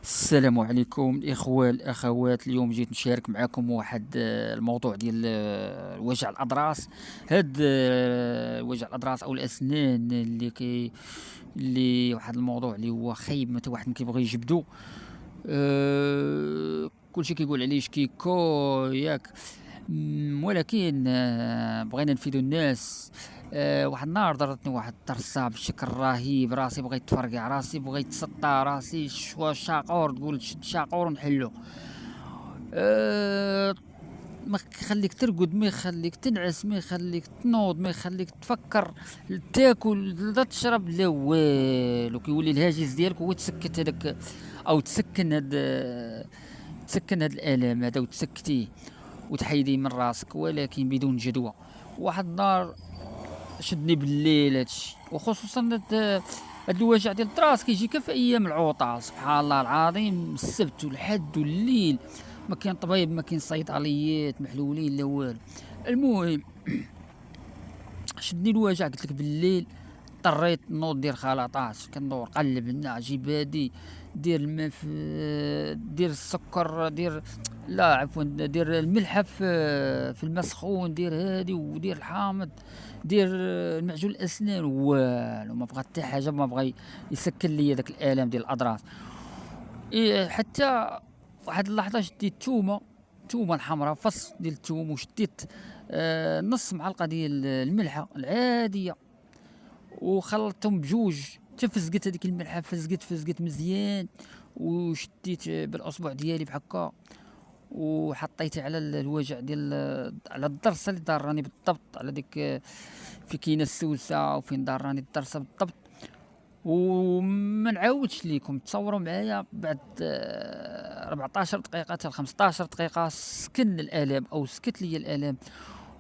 السلام عليكم الإخوة الأخوات. اليوم جيت نشارك معكم واحد الموضوع ديال وجع الأضراس. هاد وجع الأضراس أو الأسنان اللي واحد الموضوع اللي هو خايب، متى واحد ما كيبغي يجبدو. كلشي كيقول عليه شكيكو ياك. ولكن بغينا نفيدو الناس. واحد النهار ضرتني واحد الطرصة بشكل رهيب، راسي بغى يتفرقع، راسي بغى يتسطى، راسي شوا شاقور، تقول شد شاقور ونحلو. أه ما يخليك ترقد، ما يخليك تنعس، ما يخليك تنوض، ما يخليك تفكر، تاكل لا تشرب لا والو. كيولي الهاجس ديالك هو تسكت هذاك، او تسكن هاد الالام هذا وتسكتيه وتحيديه من راسك، ولكن بدون جدوى. واحد النهار شدني بالليل هادشي، وخصوصا هاد الوجع ديال الراس كيجيك في ايام العطله، سبحان الله العظيم، السبت والحد والليل. ما كاين طبيب، ما كاين صيدليات محلولين لا والو. المهم شدني الوجع، قلت لك بالليل اضطريت نوض دير خلطات، كندور قلب هنا جيب هادي، دير الماء في، دير السكر، دير، لا عفوا، دير الملحه في الماء سخون، دير هادي ودير الحامض، دير المعجون الاسنان، والو ما بغى حتى حاجه، ما بغى يسكن لي داك الالام ديال الاضراس. إيه حتى واحد اللحظه شديت تومه الحمراء، فص ديال الثوم، وشديت نص معلقه ديال الملحه العاديه، وخلطتهم بجوج، حتى فزقت هذيك الملحه، فزقت مزيان، وشديت بالاصبع ديالي بحكا، وحطيته على الوجع ديال، على الضرسه اللي ضراني بالضبط، على ديك في كاينه السوسه وفين ضراني الضرسه بالضبط. وما نعاودش ليكم، تصوروا معايا بعد 14 دقيقه حتى 15 دقيقه سكن الالام، او سكت لي الالام،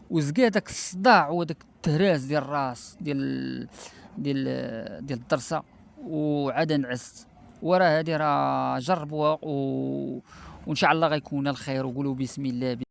وزكا داك الصداع وداك التهراس ديال الراس ديال الضرسه، وعاد نعست. وراه هادي راه جربوها، وان شاء الله غيكون الخير، وقولوا بسم الله.